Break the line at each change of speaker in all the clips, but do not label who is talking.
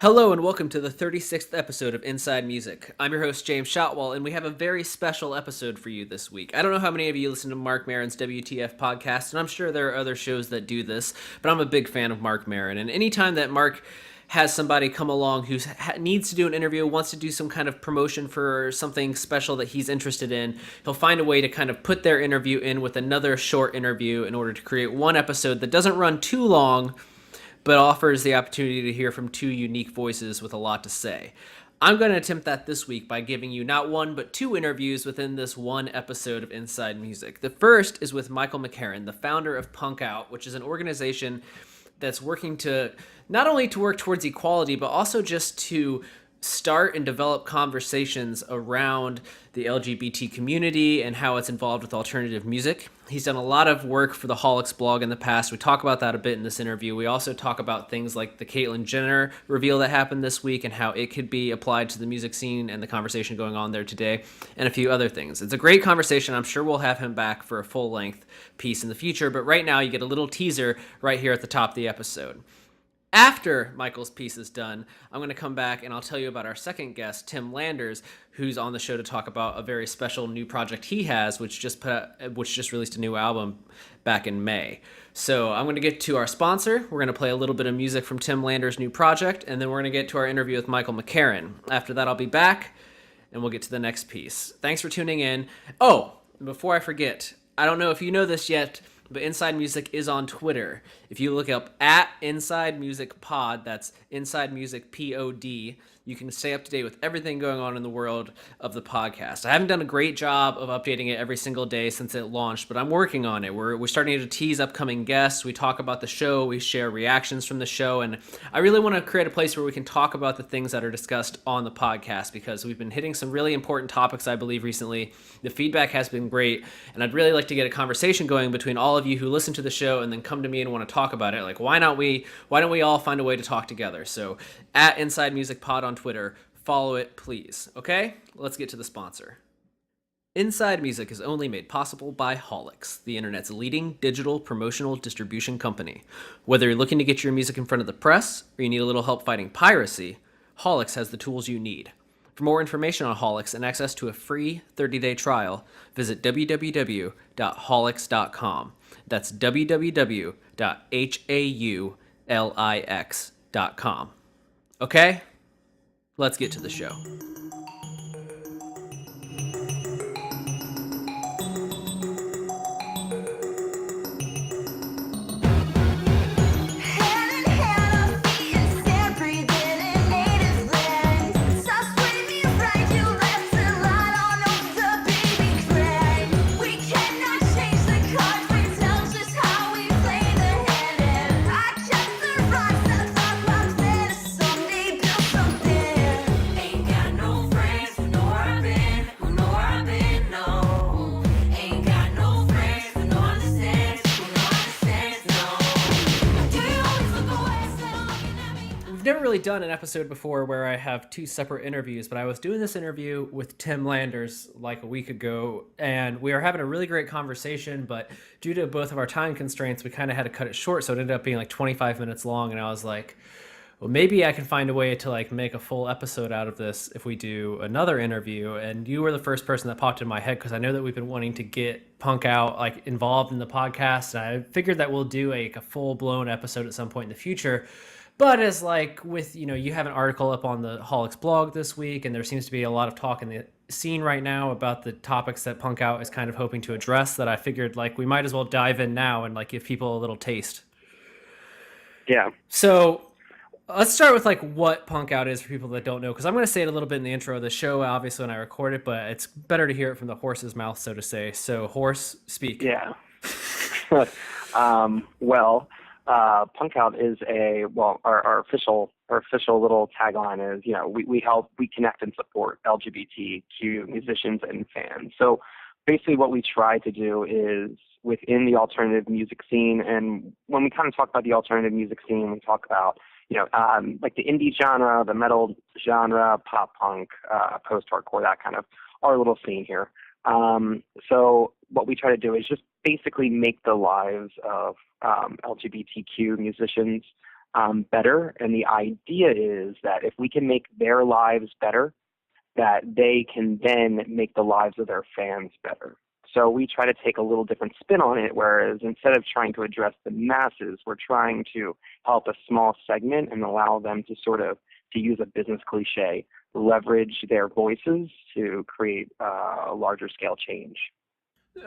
Hello and welcome to the 36th episode of Inside Music. I'm your host, James Shotwell, and we have a very special episode for you this week. I don't know how many of you listen to Mark Maron's WTF podcast, and I'm sure there are other shows that do this, but I'm a big fan of Mark Maron. And anytime that Mark has somebody come along who needs to do an interview, wants to do some kind of promotion for something special that he's interested in, he'll find a way to kind of put their interview in with another short interview in order to create one episode that doesn't run too long, but offers the opportunity to hear from two unique voices with a lot to say. I'm going to attempt that this week by giving you not one, but two interviews within this one episode of Inside Music. The first is with Michael McCarron, the founder of Punk Out, which is an organization that's working to not only to work towards equality, but also just to start and develop conversations around the LGBT community and how it's involved with alternative music. He's done a lot of work for the Holics blog in the past. We talk about that a bit in this interview. We also talk about things like the Caitlyn Jenner reveal that happened this week and how it could be applied to the music scene and the conversation going on there today, and a few other things. It's a great conversation. I'm sure we'll have him back for a full-length piece in the future, but right now you get a little teaser right here at the top of the episode. After Michael's piece is done, I'm going to come back and I'll tell you about our second guest, Tim Landers, who's on the show to talk about a very special new project he has, which just released a new album back in May. So I'm going to get to our sponsor. We're going to play a little bit of music from Tim Landers' new project, and then we're going to get to our interview with Michael McCarron. After that, I'll be back, and we'll get to the next piece. Thanks for tuning in. Oh, before I forget, I don't know if you know this yet, but Inside Music is on Twitter. If you look up at Inside Music Pod, that's Inside Music Pod, you can stay up to date with everything going on in the world of the podcast. I haven't done a great job of updating it every single day since it launched, but I'm working on it. We're starting to tease upcoming guests. We talk about the show. We share reactions from the show. And I really want to create a place where we can talk about the things that are discussed on the podcast, because we've been hitting some really important topics, I believe, recently. The feedback has been great, and I'd really like to get a conversation going between all of you who listen to the show and then come to me and want to talk about it. Like, why don't we all find a way to talk together? So at Inside Music Pod on Twitter, follow it, please. Okay, let's get to the sponsor. Inside Music is only made possible by Holics, the internet's leading digital promotional distribution company. Whether you're looking to get your music in front of the press or you need a little help fighting piracy, Holics has the tools you need. For more information on Holics and access to a free 30-day trial, visit www.holics.com. That's www.haulix.com. Okay, let's get to the show. Never really done an episode before where I have two separate interviews, but I was doing this interview with Tim Landers like a week ago, and we were having a really great conversation, but due to both of our time constraints, we kind of had to cut it short, so it ended up being like 25 minutes long, and I was like, well, maybe I can find a way to like make a full episode out of this if we do another interview. And you were the first person that popped in my head, because I know that we've been wanting to get Punk Out like involved in the podcast, and I figured that we'll do a full-blown episode at some point in the future. But as like with, you have an article up on the Holics blog this week, and there seems to be a lot of talk in the scene right now about the topics that Punk Out is kind of hoping to address, that I figured like we might as well dive in now and like give people a little taste.
Yeah.
So let's start with like what Punk Out is for people that don't know, because I'm going to say it a little bit in the intro of the show, obviously, when I record it, but it's better to hear it from the horse's mouth, so to say. So horse, speak.
Yeah. Punk Out is our official little tagline is, we connect and support LGBTQ musicians and fans. So basically what we try to do is within the alternative music scene, and when we kind of talk about the alternative music scene, we talk about, like the indie genre, the metal genre, pop punk, post-hardcore, that kind of our little scene here. So what we try to do is just basically make the lives of LGBTQ musicians better. And the idea is that if we can make their lives better, that they can then make the lives of their fans better. So we try to take a little different spin on it, whereas instead of trying to address the masses, we're trying to help a small segment and allow them to sort of, to use a business cliche, leverage their voices to create a larger scale change.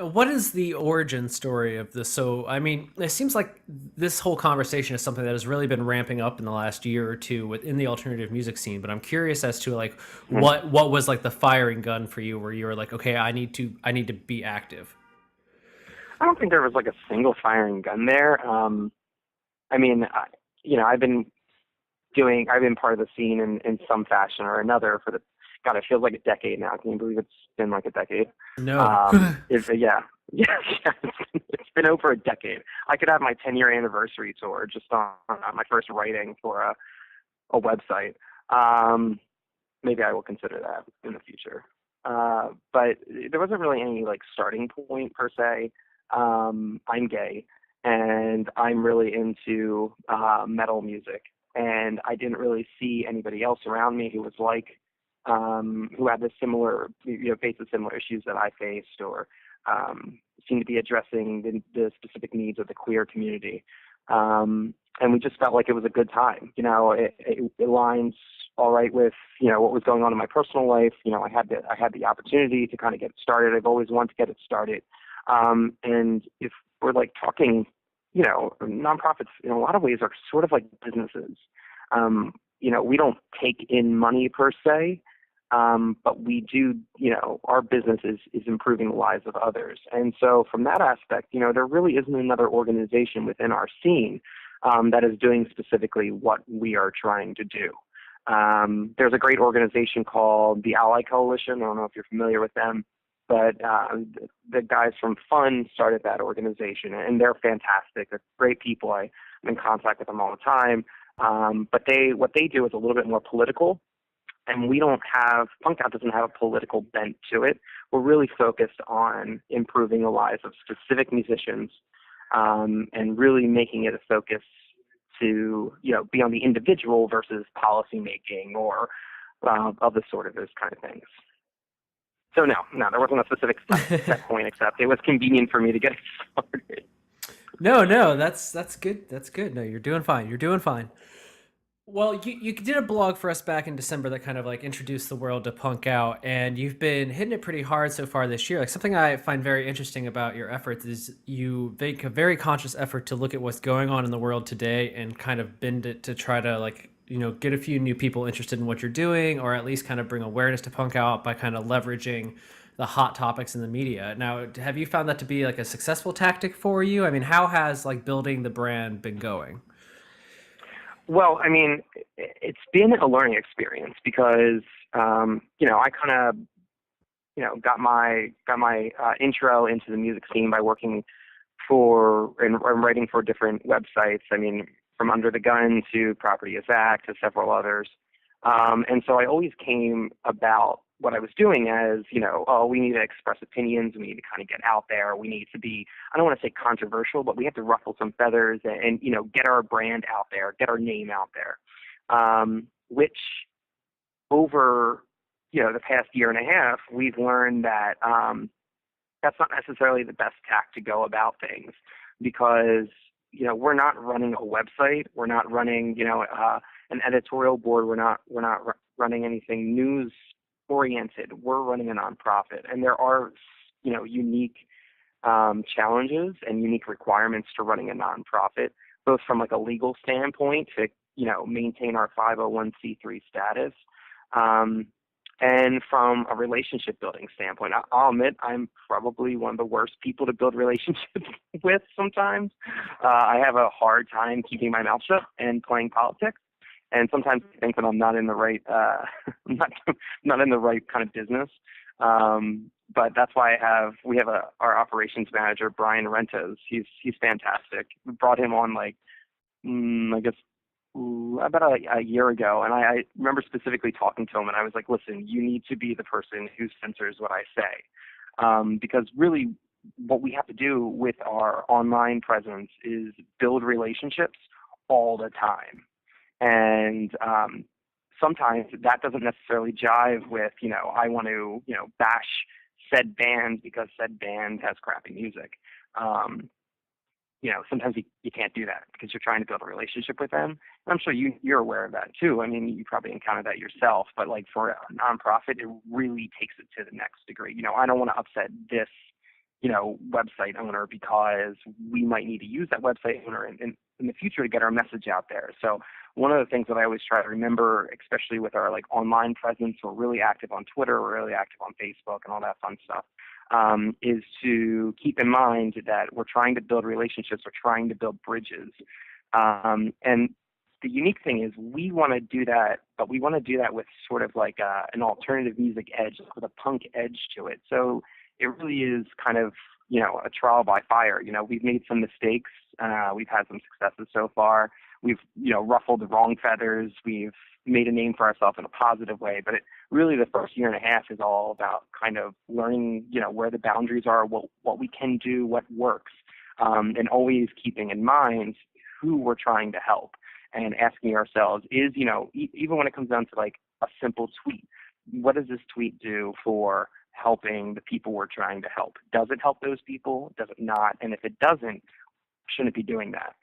What is the origin story of this? So, I mean, it seems like this whole conversation is something that has really been ramping up in the last year or two within the alternative music scene. But I'm curious as to like
Mhm.
what was like the firing gun for you, where you were like, okay, I need to be active.
I don't think there was like a single firing gun there. I mean, I've been part of the scene in some fashion or another for God, it feels like a decade now. Can you believe it's been like a decade?
No.
Yeah, yeah, it's been over a decade. I could have my 10-year anniversary tour just on my first writing for a website. Maybe I will consider that in the future. But there wasn't really any like starting point per se. I'm gay, and I'm really into metal music, and I didn't really see anybody else around me who was like who had the similar, faced the similar issues that I faced, or seemed to be addressing the specific needs of the queer community. And we just felt like it was a good time. It aligns all right with what was going on in my personal life. I had the opportunity to kind of get it started. I've always wanted to get it started. And if we're like talking, nonprofits in a lot of ways are sort of like businesses. We don't take in money per se, but we do, our business is improving the lives of others. And so from that aspect, there really isn't another organization within our scene that is doing specifically what we are trying to do. There's a great organization called the Ally Coalition. I don't know if you're familiar with them, but the guys from Fun started that organization, and they're fantastic. They're great people. I'm in contact with them all the time. But what they do is a little bit more political, and Punk Out doesn't have a political bent to it. We're really focused on improving the lives of specific musicians, and really making it a focus to, be on the individual versus policy making or of the sort of those kind of things. So no, there wasn't a specific set point, except it was convenient for me to get it started.
No, that's good. That's good. No, you're doing fine. You're doing fine. Well, you did a blog for us back in December that kind of like introduced the world to Punk Out, and you've been hitting it pretty hard so far this year. Like something I find very interesting about your efforts is you make a very conscious effort to look at what's going on in the world today and kind of bend it to try to like, get a few new people interested in what you're doing, or at least kind of bring awareness to Punk Out by kind of leveraging the hot topics in the media. Now, have you found that to be like a successful tactic for you? I mean, how has like building the brand been going?
Well, I mean, it's been a learning experience because, I kind of, got my intro into the music scene by working and writing for different websites. I mean, from Under the Gun to Property is Act to several others. And so I always came about what I was doing as, we need to express opinions. We need to kind of get out there. We need to be, I don't want to say controversial, but we have to ruffle some feathers and get our brand out there, get our name out there, which over, the past year and a half, we've learned that that's not necessarily the best tack to go about things because, we're not running a website. We're not running, an editorial board. We're not running anything news oriented. We're running a nonprofit, and there are, unique challenges and unique requirements to running a nonprofit, both from like a legal standpoint to, maintain our 501c3 status, and from a relationship building standpoint. I'll admit I'm probably one of the worst people to build relationships with sometimes. I have a hard time keeping my mouth shut and playing politics. And sometimes I think that I'm not in the right, not in the right kind of business. But that's why we have our operations manager, Brian Rentes. He's fantastic. We brought him on I guess about a year ago, and I remember specifically talking to him, and I was like, listen, you need to be the person who censors what I say, because really what we have to do with our online presence is build relationships all the time. And sometimes that doesn't necessarily jive with, I want to, bash said band because said band has crappy music. Sometimes you can't do that because you're trying to build a relationship with them. And I'm sure you're aware of that too. I mean, you probably encountered that yourself, but like for a nonprofit, it really takes it to the next degree. I don't want to upset this, website owner because we might need to use that website owner in the future to get our message out there. So one of the things that I always try to remember, especially with our like online presence, we're really active on Twitter, we're really active on Facebook and all that fun stuff. Is to keep in mind that we're trying to build relationships, we're trying to build bridges. And the unique thing is we want to do that, but we want to do that with sort of like an alternative music edge, with a punk edge to it. So it really is kind of, a trial by fire. We've made some mistakes. We've had some successes so far. We've, ruffled the wrong feathers. We've made a name for ourselves in a positive way, but really the first year and a half is all about kind of learning, where the boundaries are, what we can do, what works, and always keeping in mind who we're trying to help and asking ourselves is, even when it comes down to like a simple tweet, what does this tweet do for helping the people we're trying to help? Does it help those people? Does it not? And if it doesn't, shouldn't it be doing that?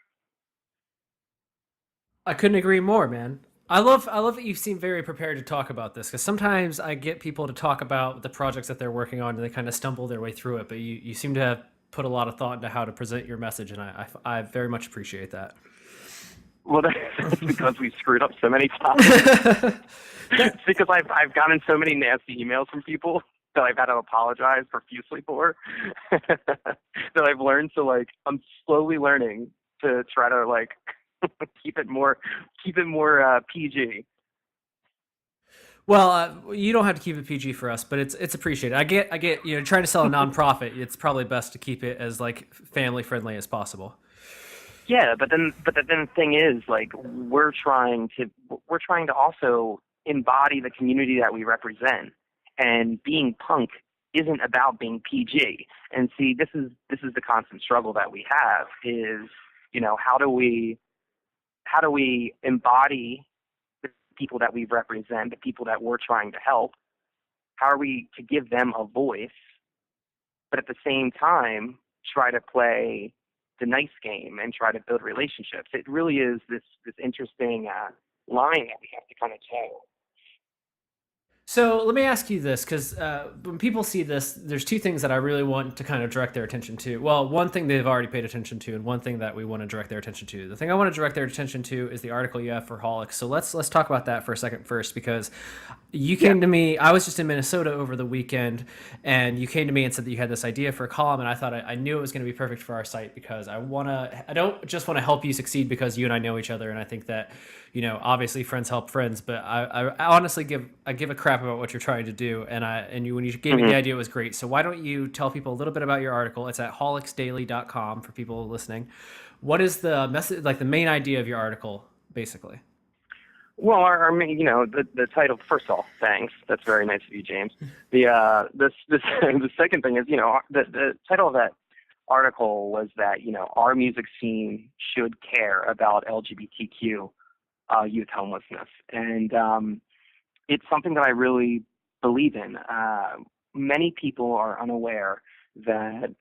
I couldn't agree more, man. I love that you seem very prepared to talk about this, because sometimes I get people to talk about the projects that they're working on and they kind of stumble their way through it, but you seem to have put a lot of thought into how to present your message, and I very much appreciate that.
Well, that's because we screwed up so many times. It's because I've gotten so many nasty emails from people that I've had to apologize profusely for. That I've learned to I'm slowly learning to try to keep it more PG.
Well, you don't have to keep it PG for us, but it's appreciated. I get trying to sell a nonprofit, it's probably best to keep it as family friendly as possible.
Yeah, but then the thing is, we're trying to also embody the community that we represent, and being punk isn't about being PG. And see, this is the constant struggle that we have is, how do we embody the people that we represent, the people that we're trying to help? How are we to give them a voice, but at the same time try to play the nice game and try to build relationships? It really is this interesting line that we have to kind of toe.
So let me ask you this, because when people see this, there's two things that I really want to kind of direct their attention to. Well, one thing they've already paid attention to, and one thing that we want to direct their attention to. The thing I want to direct their attention to is the article you have for Holics. So let's talk about that for a second first, because you came to me. I was just in Minnesota over the weekend, and you came to me and said that you had this idea for a column, and I thought I knew it was going to be perfect for our site, because I don't just want to help you succeed because you and I know each other, and I think that obviously friends help friends, but I honestly give a crap about what you're trying to do, and when you gave me the idea, it was great. So why don't you tell people a little bit about your article? It's at holicsdaily.com for people listening. What is the message, the main idea of your article, basically?
Well, our main, the title. First of all, thanks. That's very nice of you, James. The second thing is, the title of that article was that our music scene should care about LGBTQ youth homelessness, and it's something that I really believe in. Many people are unaware that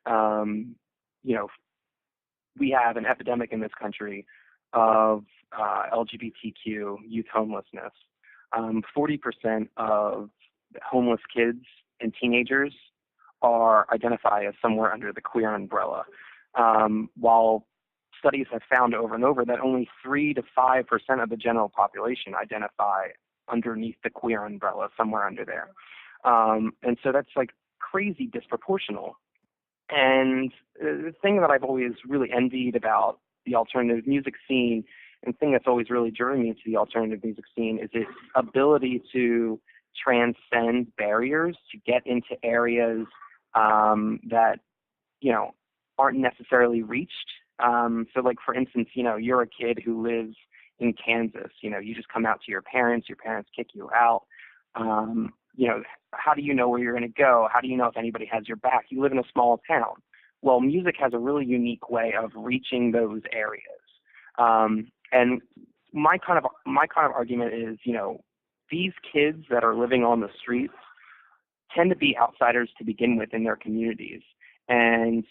we have an epidemic in this country of LGBTQ youth homelessness. 40% of homeless kids and teenagers identify as somewhere under the queer umbrella, while studies have found over and over that only 3 to 5% of the general population identify underneath the queer umbrella, somewhere under there. And so that's crazy disproportional. And the thing that I've always really envied about the alternative music scene, and the thing that's always really driven me to the alternative music scene, is its ability to transcend barriers, to get into areas that, aren't necessarily reached. So for instance, you're a kid who lives in Kansas, you just come out to your parents kick you out. How do you know where you're going to go? How do you know if anybody has your back? You live in a small town. Well, music has a really unique way of reaching those areas. And my kind of argument is, these kids that are living on the streets tend to be outsiders to begin with in their communities. And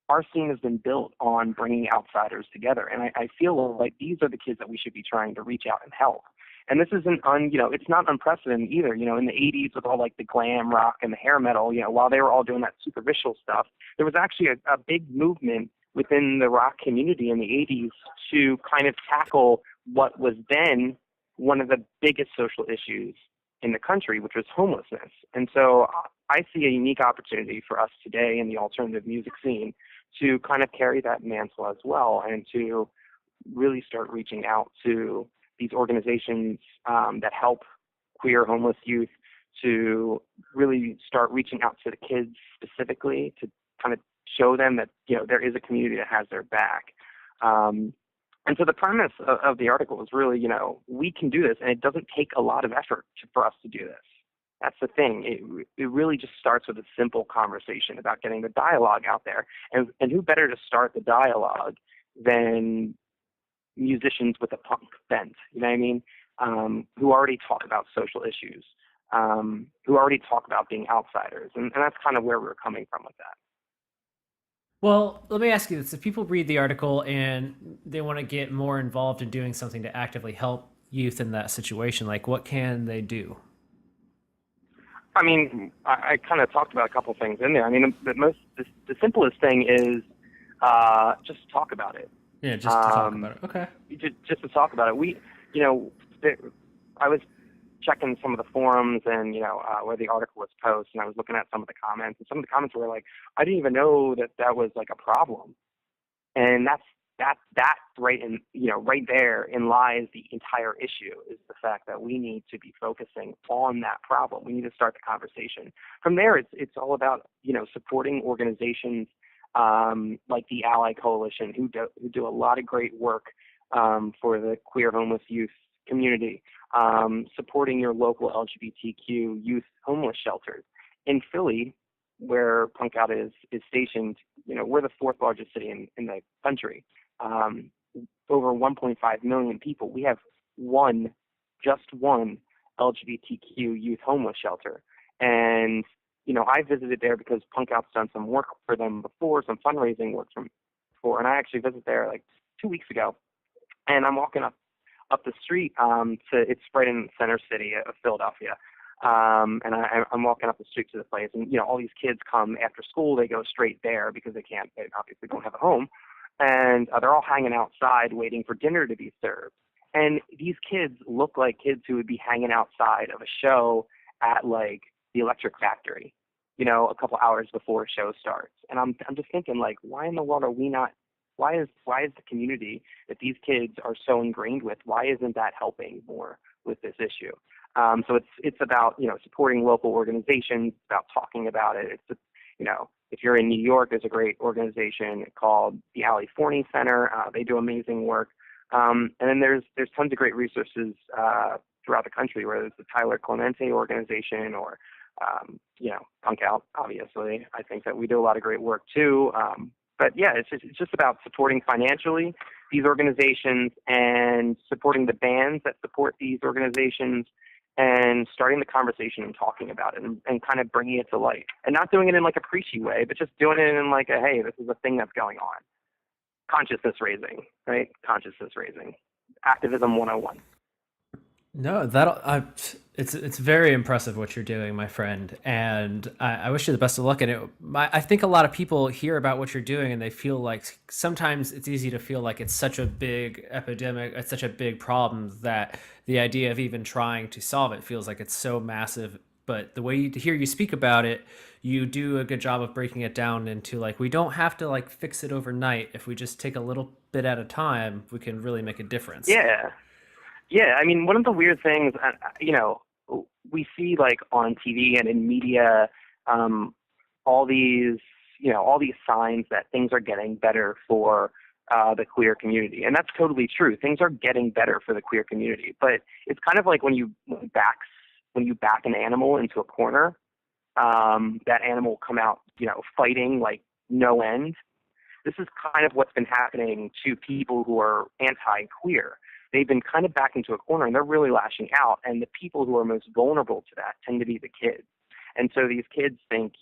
our scene has been built on bringing outsiders together. And I feel like these are the kids that we should be trying to reach out and help. And this isn't, it's not unprecedented either. In the 80s with all like the glam rock and the hair metal, while they were all doing that superficial stuff, there was actually a big movement within the rock community in the 80s to kind of tackle what was then one of the biggest social issues in the country, which was homelessness. And so I see a unique opportunity for us today in the alternative music scene to kind of carry that mantle as well, and to really start reaching out to these organizations that help queer homeless youth, to really start reaching out to the kids specifically, to kind of show them that there is a community that has their back. And so the premise of the article is really, we can do this, and it doesn't take a lot of effort for us to do this. That's the thing. It really just starts with a simple conversation about getting the dialogue out there. And who better to start the dialogue than musicians with a punk bent, you know what I mean? Who already talk about social issues, who already talk about being outsiders. And that's kind of where we're coming from with that.
Well, let me ask you this. If people read the article and they want to get more involved in doing something to actively help youth in that situation, like what can they do?
I mean, I kind of talked about a couple things in there. I mean, the simplest thing is just talk about it.
Yeah, just to talk about it. Okay.
Just to talk about it. I was checking some of the forums and, where the article was posted, and I was looking at some of the comments, and some of the comments were like, I didn't even know that was like a problem. And that right in, right there in lies the entire issue, is the fact that we need to be focusing on that problem. We need to start the conversation. From there, it's all about, supporting organizations like the Ally Coalition, who do a lot of great work for the queer homeless youth community, supporting your local LGBTQ youth homeless shelters. In Philly, where Punk Out is stationed, we're the fourth largest city in the country. Over 1.5 million people. We have just one LGBTQ youth homeless shelter. And, I visited there because Punk Out's done some work for them before, some fundraising work before. And I actually visited there like 2 weeks ago. And I'm walking up the street it's right in the center city of Philadelphia. And I'm walking up the street to the place, and all these kids come after school. They go straight there because they obviously don't have a home, and they're all hanging outside waiting for dinner to be served. And these kids look like kids who would be hanging outside of a show at like the Electric Factory, a couple hours before a show starts. And I'm just thinking, like, why in the world are we not? Why is the community that these kids are so ingrained with, why isn't that helping more with this issue? So it's about, supporting local organizations, about talking about it. It's, if you're in New York, there's a great organization called the Allie Forney Center. They do amazing work. And then there's tons of great resources throughout the country, whether it's the Tyler Clemente organization or, Punk Out, obviously. I think that we do a lot of great work too. But yeah, it's just about supporting financially these organizations and supporting the bands that support these organizations, and starting the conversation and talking about it, and kind of bringing it to light, and not doing it in like a preachy way, but just doing it in like a, hey, this is a thing that's going on. Consciousness raising, right? Consciousness raising. Activism 101.
No, it's very impressive what you're doing, my friend, and I wish you the best of luck in it. I think a lot of people hear about what you're doing and they feel like sometimes it's easy to feel like it's such a big epidemic, it's such a big problem that the idea of even trying to solve it feels like it's so massive. But the way you hear you speak about it, you do a good job of breaking it down into like, we don't have to like fix it overnight. If we just take a little bit at a time, we can really make a difference.
Yeah, I mean, one of the weird things, we see like on TV and in media, all these signs that things are getting better for the queer community, and that's totally true. Things are getting better for the queer community, but it's kind of like when you back an animal into a corner, that animal will come out, fighting like no end. this is kind of what's been happening to people who are anti-queer. They've been kind of backed into a corner, and they're really lashing out. And the people who are most vulnerable to that tend to be the kids. And so these kids think,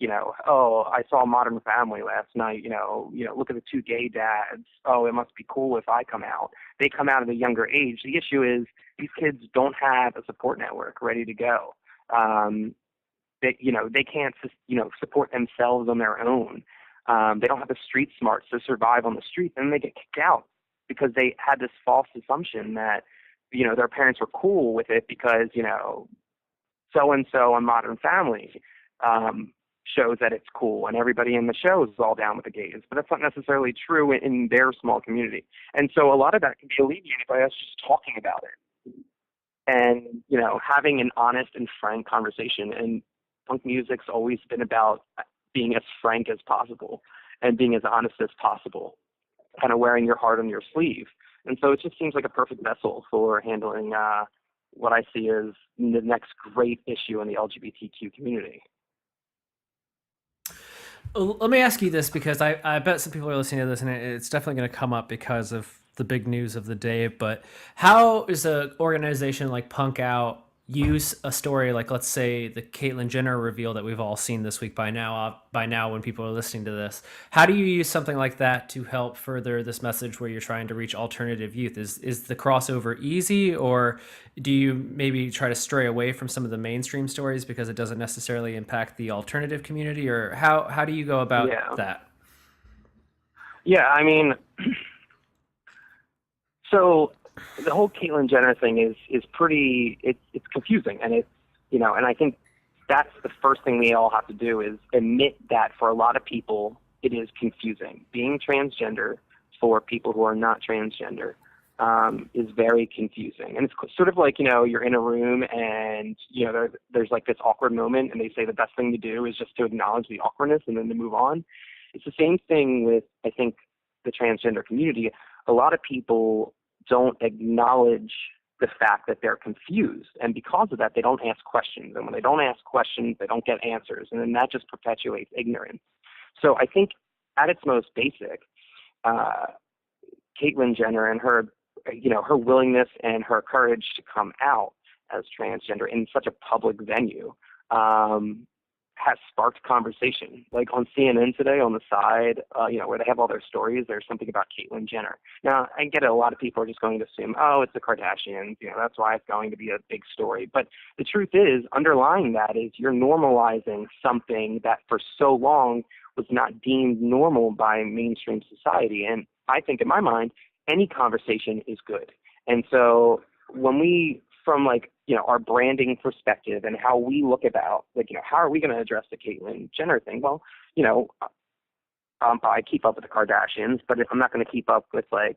oh, I saw Modern Family last night. Look at the two gay dads. Oh, it must be cool if I come out. They come out at a younger age. The issue is these kids don't have a support network ready to go. They can't, support themselves on their own. They don't have the street smarts to survive on the street, and they get kicked out because they had this false assumption that, their parents were cool with it because, so-and-so on Modern Family shows that it's cool, and everybody in the show is all down with the gays. But that's not necessarily true in their small community. And so a lot of that can be alleviated by us just talking about it and, having an honest and frank conversation. And punk music's always been about being as frank as possible and being as honest as possible, kind of wearing your heart on your sleeve. And so it just seems like a perfect vessel for handling what I see as the next great issue in the LGBTQ community.
Let me ask you this, because I bet some people are listening to this, and it's definitely going to come up because of the big news of the day. But how is an organization like Punk Out use a story like, let's say, the Caitlyn Jenner reveal that we've all seen this week by now when people are listening to this? How do you use something like that to help further this message where you're trying to reach alternative youth? Is the crossover easy, or do you maybe try to stray away from some of the mainstream stories because it doesn't necessarily impact the alternative community, or how do you go about that?
Yeah, I mean, so the whole Caitlyn Jenner thing is pretty, it's confusing, and and I think that's the first thing we all have to do is admit that for a lot of people it is confusing. Being transgender for people who are not transgender is very confusing, and it's sort of like you're in a room and there's like this awkward moment, and they say the best thing to do is just to acknowledge the awkwardness and then to move on. It's the same thing with, I think, the transgender community. A lot of people don't acknowledge the fact that they're confused, and because of that they don't ask questions, and when they don't ask questions they don't get answers, and then that just perpetuates ignorance. So I think at its most basic, Caitlyn Jenner and her her willingness and her courage to come out as transgender in such a public venue has sparked conversation. Like on CNN today, on the side, where they have all their stories, there's something about Caitlyn Jenner. Now, I get it, a lot of people are just going to assume, oh, it's the Kardashians, that's why it's going to be a big story. But the truth is, underlying that is you're normalizing something that for so long was not deemed normal by mainstream society. And I think, in my mind, any conversation is good. And so when we, from our branding perspective and how we look about, how are we going to address the Caitlyn Jenner thing? Well, I keep up with the Kardashians, but I'm not going to keep up with a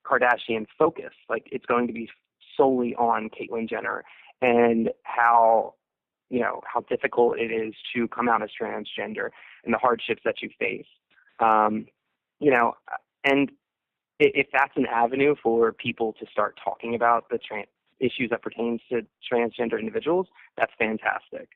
Kardashian focus. It's going to be solely on Caitlyn Jenner and how difficult it is to come out as transgender and the hardships that you face. And if that's an avenue for people to start talking about the issues that pertains to transgender individuals, that's fantastic.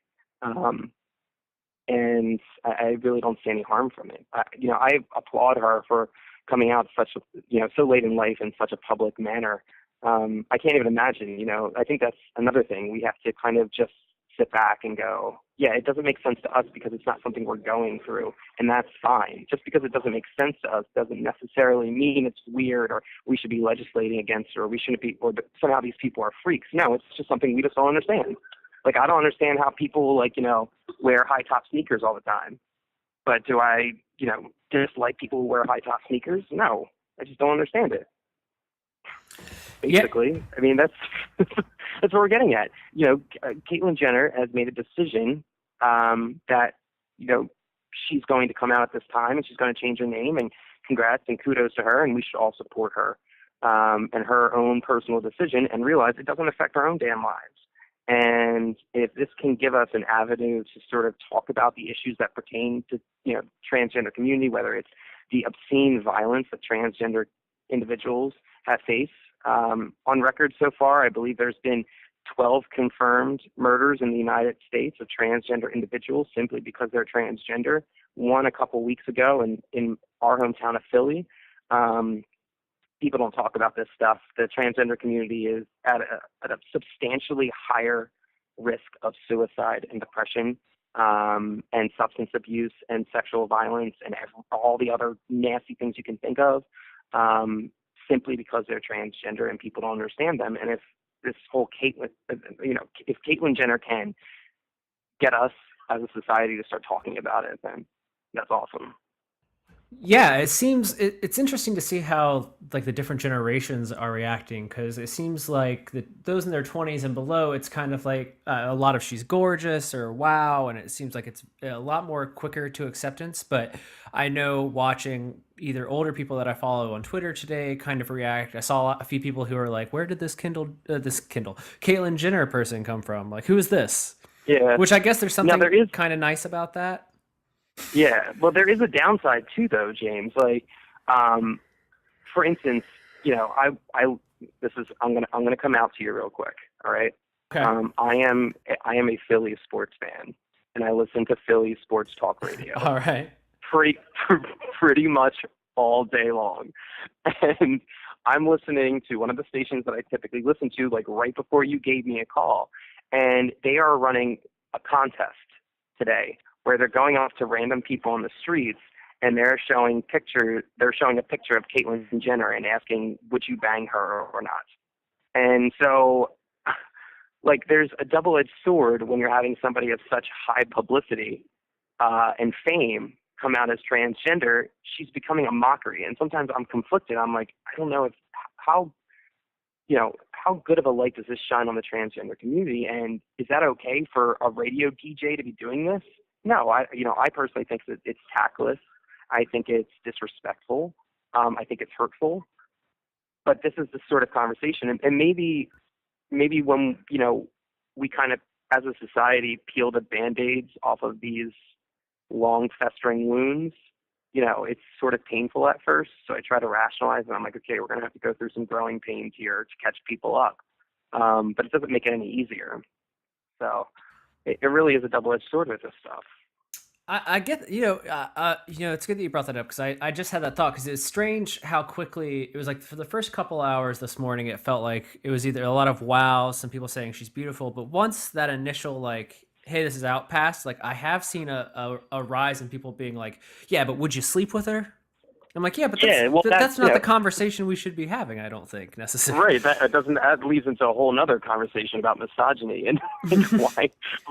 And I really don't see any harm from it. I applaud her for coming out so late in life in such a public manner. I can't even imagine, I think that's another thing. We have to kind of just sit back and go, yeah, it doesn't make sense to us because it's not something we're going through, and that's fine. Just because it doesn't make sense to us doesn't necessarily mean it's weird or we should be legislating against it, or we shouldn't be, or somehow these people are freaks. No, it's just something we just don't understand. I don't understand how people wear high top sneakers all the time. But do I, dislike people who wear high top sneakers? No, I just don't understand it. Basically, yeah. I mean, that's what we're getting at. Caitlyn Jenner has made a decision that she's going to come out at this time, and she's going to change her name. And congrats and kudos to her, and we should all support her and her own personal decision, and realize it doesn't affect our own damn lives. And if this can give us an avenue to sort of talk about the issues that pertain to transgender community, whether it's the obscene violence that transgender individuals have faced. On record so far, I believe there's been 12 confirmed murders in the United States of transgender individuals simply because they're transgender. One a couple weeks ago in our hometown of Philly. People don't talk about this stuff. The transgender community is at a substantially higher risk of suicide and depression, and substance abuse and sexual violence and all the other nasty things you can think of, simply because they're transgender and people don't understand them. And if this whole if Caitlyn Jenner can get us as a society to start talking about it, then that's awesome.
Yeah, it seems it's interesting to see how like the different generations are reacting, because it seems like those in their 20s and below, it's kind of like a lot of she's gorgeous or wow, and it seems like it's a lot more quicker to acceptance. But I know watching either older people that I follow on Twitter today kind of react. I saw a few people who are like, "Where did this Caitlyn Jenner person come from? Like, who is this?"
Yeah,
Which I guess there's something kind of nice about that.
Yeah, well, there is a downside too, though, James. Like, for instance, I'm gonna come out to you real quick. All right.
Okay.
I am a Philly sports fan, and I listen to Philly sports talk radio.
All right.
Pretty much all day long, and I'm listening to one of the stations that I typically listen to, like right before you gave me a call, and they are running a contest today where they're going off to random people on the streets and they're showing a picture of Caitlyn Jenner and asking, would you bang her or not? And so, like, there's a double-edged sword when you're having somebody of such high publicity and fame come out as transgender. She's becoming a mockery. And sometimes I'm conflicted. I'm like, I don't know how good of a light does this shine on the transgender community? And is that okay for a radio DJ to be doing this? No, I personally think that it's tactless. I think it's disrespectful. I think it's hurtful. But this is the sort of conversation, and maybe when we kind of, as a society, peel the band-aids off of these long festering wounds, it's sort of painful at first. So I try to rationalize, and I'm like, okay, we're going to have to go through some growing pains here to catch people up. But it doesn't make it any easier. So it really is a double-edged sword with this stuff.
I get, it's good that you brought that up, because I just had that thought, because it's strange how quickly it was. Like, for the first couple hours this morning, it felt like it was either a lot of wow, some people saying she's beautiful, but once that initial like, hey, this is out past, like, I have seen a rise in people being like, yeah, but would you sleep with her? I'm like, yeah, but that's not the conversation we should be having, I don't think, necessarily.
Right. That leads into a whole other conversation about misogyny and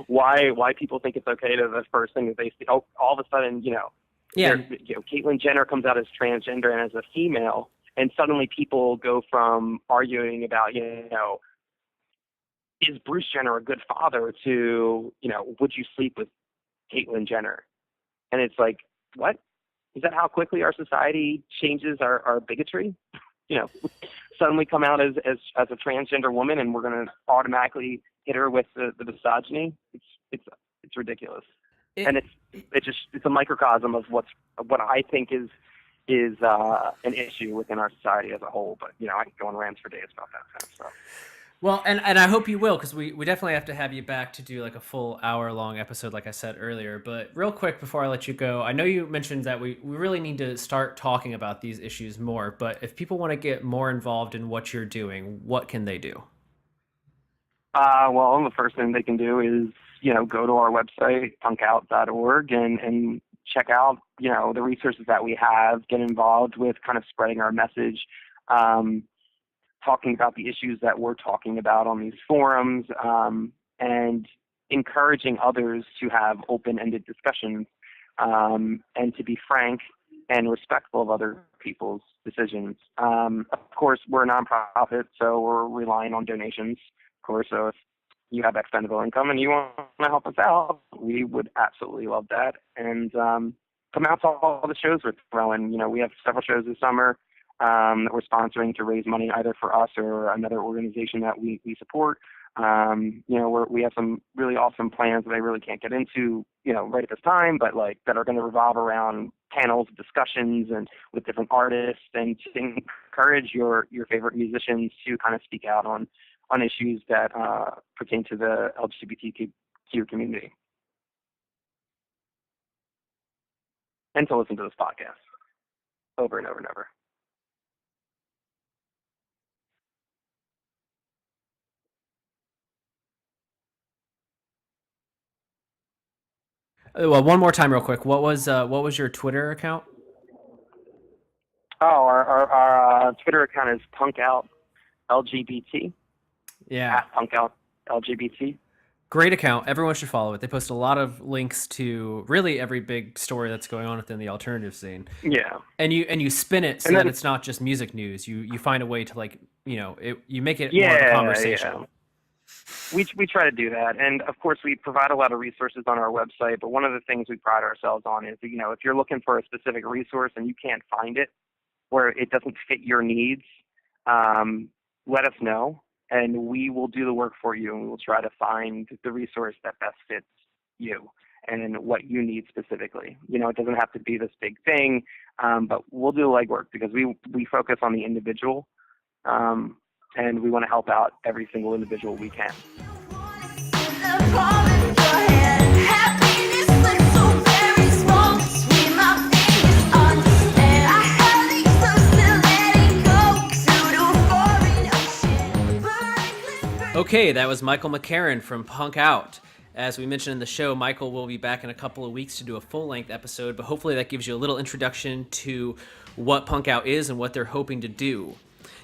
why people think it's okay to the first thing that they see. Oh, all of a sudden, Caitlyn Jenner comes out as transgender and as a female, and suddenly people go from arguing about, is Bruce Jenner a good father to, would you sleep with Caitlyn Jenner? And it's like, what? Is that how quickly our society changes our bigotry? Suddenly come out as a transgender woman, and we're going to automatically hit her with the misogyny. It's ridiculous, and it's a microcosm of what I think is an issue within our society as a whole. But I can go on rants for days about that kind of stuff.
Well, and I hope you will, because we definitely have to have you back to do like a full hour-long episode, like I said earlier. But real quick before I let you go, I know you mentioned that we really need to start talking about these issues more. But if people want to get more involved in what you're doing, what can they do?
Well, the first thing they can do is go to our website, punkout.org, and check out the resources that we have. Get involved with kind of spreading our message. Talking about the issues that we're talking about on these forums, and encouraging others to have open-ended discussions, and to be frank and respectful of other people's decisions. Of course, we're a nonprofit, so we're relying on donations. Of course, so if you have expendable income and you want to help us out, we would absolutely love that. And come out to all the shows we're throwing. We have several shows this summer that we're sponsoring to raise money either for us or another organization that we support. We have some really awesome plans that I really can't get into, right at this time, but that are going to revolve around panels, discussions, and with different artists, and to encourage your favorite musicians to kind of speak out on on issues that pertain to the LGBTQ community, and to listen to this podcast over and over and over.
Well, one more time, real quick. What was your Twitter account?
Oh, our Twitter account is punkoutLGBT.
Yeah,
At punkoutLGBT.
great account. Everyone should follow it. They post a lot of links to really every big story that's going on within the alternative scene.
Yeah.
And you spin it so that it's not just music news. You find a way to you make it more of a conversation.
Yeah. We try to do that, and of course we provide a lot of resources on our website. But one of the things we pride ourselves on is, if you're looking for a specific resource and you can't find it, where it doesn't fit your needs, let us know, and we will do the work for you, and we will try to find the resource that best fits you and what you need specifically. It doesn't have to be this big thing, but we'll do the legwork because we focus on the individual, and we want to help out every single individual we can.
Okay, that was Michael McCarron from Punk Out. As we mentioned in the show, Michael will be back in a couple of weeks to do a full-length episode, but hopefully that gives you a little introduction to what Punk Out is and what they're hoping to do.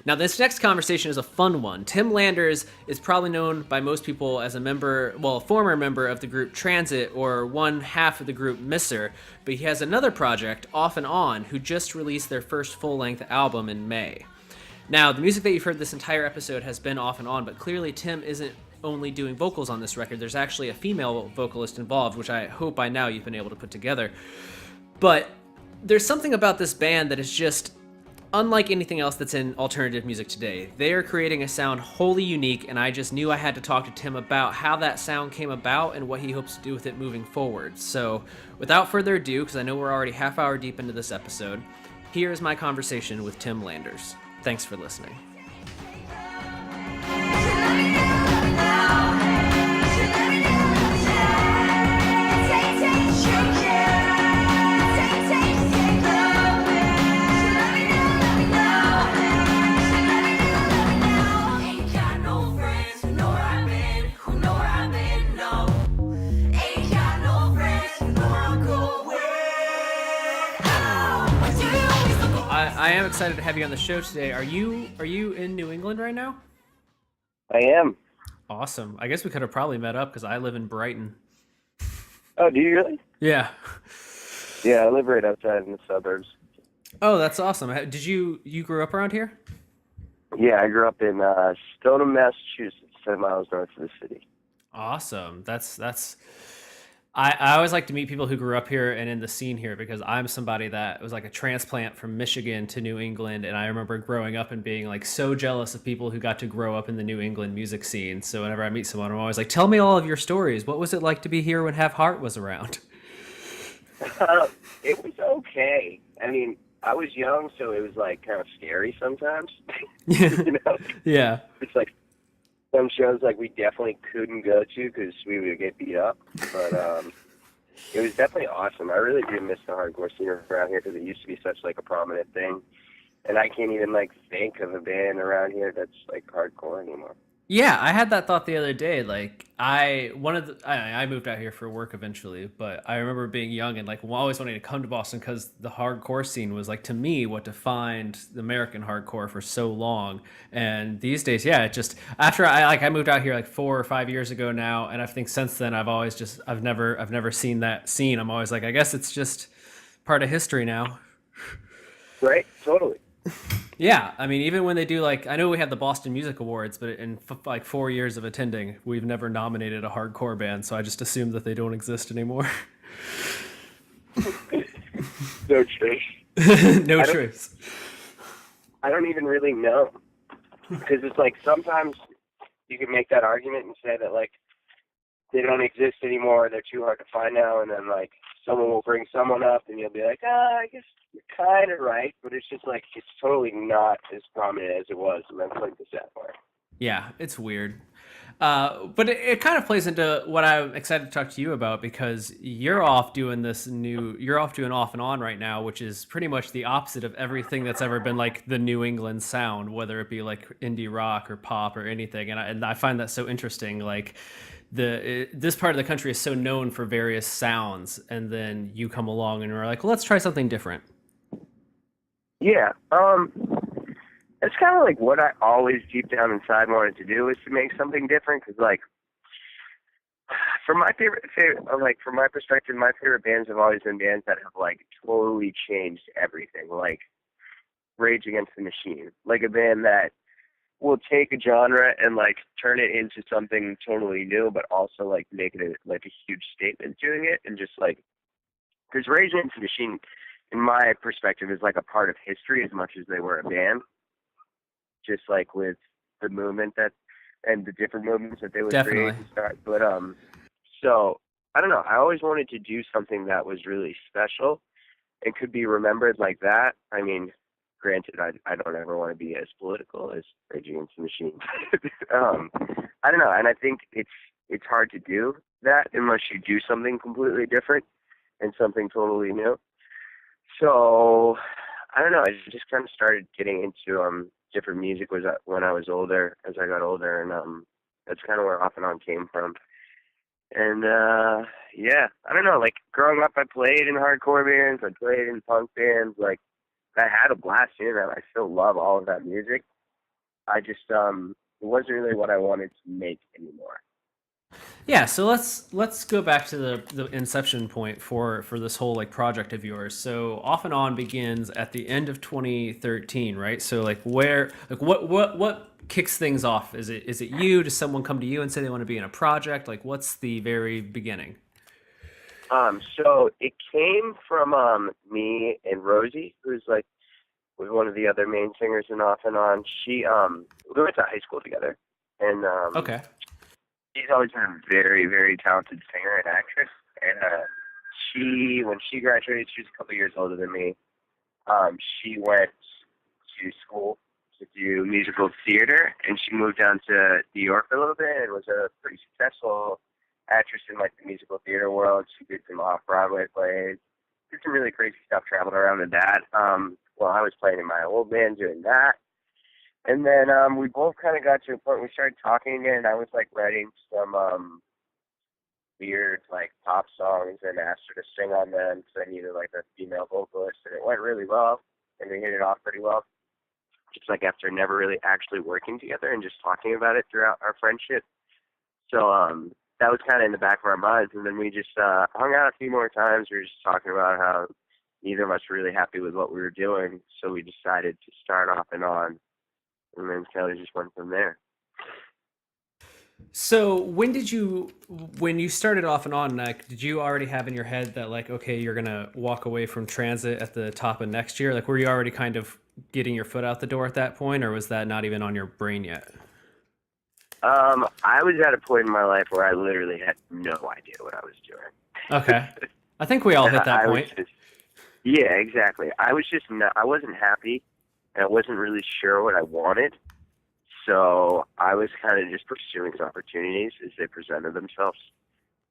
Now, this next conversation is a fun one. Tim Landers is probably known by most people as a former member of the group Transit, or one half of the group Misser, but he has another project, Off and On, who just released their first full-length album in May. Now, the music that you've heard this entire episode has been Off and On, but clearly Tim isn't only doing vocals on this record. There's actually a female vocalist involved, which I hope by now you've been able to put together. But there's something about this band that is just unlike anything else that's in alternative music today. They are creating a sound wholly unique, and I just knew I had to talk to Tim about how that sound came about and what he hopes to do with it moving forward. So, without further ado, because I know we're already half hour deep into this episode, here is my conversation with Tim Landers. Thanks for listening. I am excited to have you on the show today. Are you in New England right now?
I am.
Awesome. I guess we could have probably met up because I live in Brighton.
Oh, do you really?
Yeah.
Yeah, I live right outside in the suburbs.
Oh, that's awesome. Did you grew up around here?
Yeah, I grew up in Stoneham, Massachusetts, 10 miles north of the city.
Awesome. I always like to meet people who grew up here and in the scene here, because I'm somebody that was like a transplant from Michigan to New England, and I remember growing up and being like so jealous of people who got to grow up in the New England music scene. So whenever I meet someone, I'm always like, tell me all of your stories. What was it like to be here when Have Heart was around?
It was okay. I mean, I was young, so it was like kind of scary sometimes. You know?
Yeah.
It's like some shows like we definitely couldn't go to because we would get beat up, but it was definitely awesome. I really do miss the hardcore scene around here because it used to be such like a prominent thing, and I can't even like think of a band around here that's like hardcore anymore.
Yeah, I had that thought the other day. Like, I moved out here for work eventually, but I remember being young and like always wanting to come to Boston because the hardcore scene was like, to me, what defined the American hardcore for so long. And these days, yeah, it just after I moved out here like 4 or 5 years ago now, and I think since then I've never seen that scene. I'm always like, I guess it's just part of history now.
Right? Totally.
Yeah, I mean, even when they do, like, I know we have the Boston Music Awards, but in like 4 years of attending, we've never nominated a hardcore band, so I just assume that they don't exist anymore.
No truth.
No truth.
I don't even really know, because it's like sometimes you can make that argument and say that like they don't exist anymore, they're too hard to find now, and then like someone will bring someone up and you'll be like, I guess you're kind of right, but it's just like it's totally not as prominent as it was, and that's like the sad part.
Yeah, it's weird. But it kind of plays into what I'm excited to talk to you about because you're off doing off and on right now, which is pretty much the opposite of everything that's ever been like the New England sound, whether it be like indie rock or pop or anything. And I find that so interesting. Like this part of the country is so known for various sounds, and then you come along and we're like, well, let's try something different.
Yeah, it's kind of like what I always deep down inside wanted to do is to make something different. Because like, from my from my perspective, my favorite bands have always been bands that have like totally changed everything. Like Rage Against the Machine, like a band that will take a genre and like turn it into something totally new, but also like make it like a huge statement doing it, and just like, because Rage Against the Machine, in my perspective, is like a part of history as much as they were a band. Just like with the movement and the different movements that they would
Definitely.
create and start. But so I don't know. I always wanted to do something that was really special and could be remembered like that. I mean, granted, I don't ever want to be as political as Rage Against the Machine. I don't know, and I think it's hard to do that unless you do something completely different and something totally new. So I don't know. I just kind of started getting into different music when I was older, as I got older, and that's kind of where Off and On came from. And yeah, I don't know. Like growing up, I played in hardcore bands, I played in punk bands. Like I had a blast doing that. I still love all of that music. I just it wasn't really what I wanted to make anymore.
Yeah, so let's go back to the inception point for this whole like project of yours. So Off and On begins at the end of 2013, right? So like where like what kicks things off? Is it you? Does someone come to you and say they want to be in a project? Like what's the very beginning?
So it came from me and Rosie, who's like was one of the other main singers in Off and On. She we went to high school together, and
Okay.
she's always been a very, very talented singer and actress. And when she graduated, she was a couple years older than me. She went to school to do musical theater, and she moved down to New York for a little bit and was a pretty successful actress in like the musical theater world. She did some off-Broadway plays, did some really crazy stuff, traveled around with that. Well, I was playing in my old band doing that. And then we both kind of got to a point where we started talking again, and I was like writing some weird like pop songs and asked her to sing on them because I needed like a female vocalist, and it went really well, and we hit it off pretty well. Just like after never really actually working together and just talking about it throughout our friendship. So that was kind of in the back of our minds, and then we just hung out a few more times. We were just talking about how neither of us were really happy with what we were doing, so we decided to start Off and On, and then Kelly just went from there.
So when you started Off and On, like, did you already have in your head that like, okay, you're gonna walk away from transit at the top of next year? Like, were you already kind of getting your foot out the door at that point, or was that not even on your brain yet?
I was at a point in my life where I literally had no idea what I was doing.
Okay, I think we all hit that
I was
point.
yeah, exactly. I was just not, I wasn't happy, and I wasn't really sure what I wanted. So I was kind of just pursuing opportunities as they presented themselves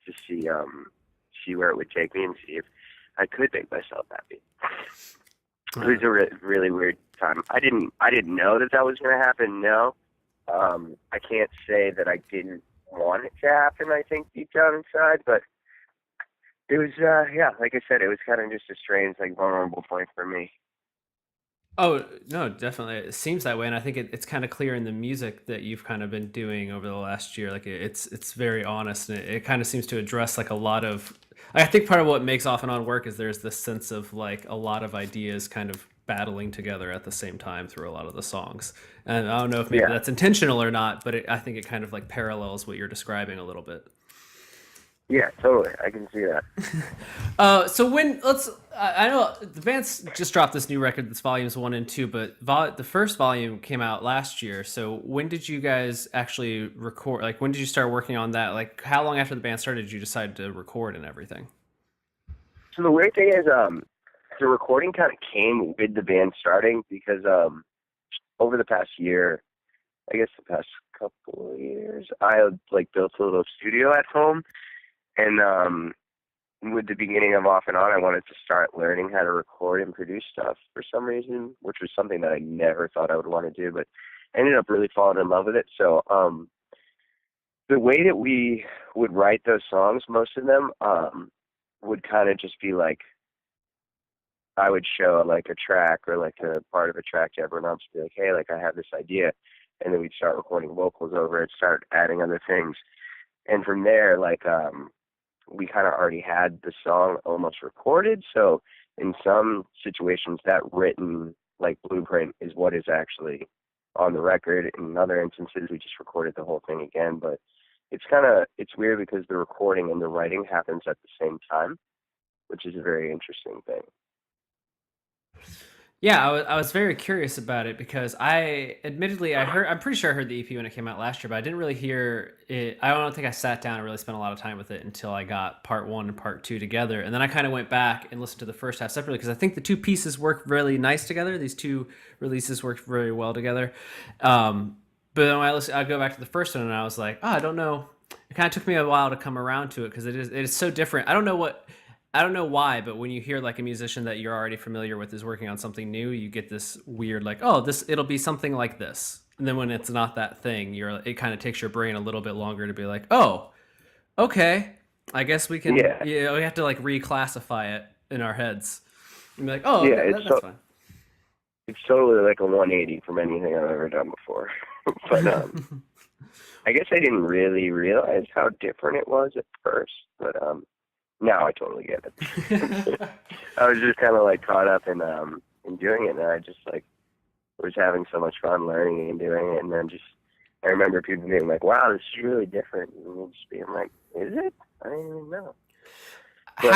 to see where it would take me and see if I could make myself happy. It was a really weird time. I didn't know that was going to happen. No, I can't say that I didn't want it to happen. I think deep down inside, but it was yeah, like I said, it was kind of just a strange, like vulnerable point for me.
Oh no, definitely. It seems that way, and I think it's kind of clear in the music that you've kind of been doing over the last year. Like it's very honest, and it kind of seems to address like a lot of. I think part of what makes Off and On work is there's this sense of like a lot of ideas kind of battling together at the same time through a lot of the songs. And I don't know if maybe
Yeah,
that's intentional or not, but I think it kind of like parallels what you're describing a little bit.
yeah, totally. I can see that.
So I know the band's just dropped this new record that's volumes 1 and 2, but the first volume came out last year. So when did you guys actually record? Like, when did you start working on that? Like, how long after the band started did you decide to record and everything?
So the weird thing is, the recording kind of came with the band starting because over the past year, I guess the past couple of years, I like built a little studio at home, and with the beginning of Off and On, I wanted to start learning how to record and produce stuff for some reason, which was something that I never thought I would want to do, but I ended up really falling in love with it. So the way that we would write those songs, most of them would kind of just be like, I would show like a track or like a part of a track to everyone else, be like, hey, like I have this idea, and then we'd start recording vocals over it, start adding other things, and from there, like we kind of already had the song almost recorded. So in some situations, that written like blueprint is what is actually on the record. In other instances, we just recorded the whole thing again. But it's weird because the recording and the writing happens at the same time, which is a very interesting thing.
Yeah, I was very curious about it because I'm pretty sure I heard the EP when it came out last year, but I didn't really hear it. I don't think I sat down and really spent a lot of time with it until I got part one and part two together. And then I kind of went back and listened to the first half separately because I think the two pieces work really nice together. These two releases worked very well together. But then when I go back to the first one and I was like, oh, I don't know. It kind of took me a while to come around to it because it is so different. I don't know why, but when you hear like a musician that you're already familiar with is working on something new, you get this weird like, oh, it'll be something like this. And then when it's not that thing, it kind of takes your brain a little bit longer to be like, oh, okay, I guess we can.
Yeah.
Yeah, we have to like reclassify it in our heads and be like, oh,
Yeah,
that's fine.
It's totally like a 180 from anything I've ever done before. But I guess I didn't really realize how different it was at first, but now I totally get it. I was just kind of like caught up in doing it, and I just like was having so much fun learning and doing it. And then I remember people being like, "Wow, this is really different," and me just being like, "Is it? I didn't even know." But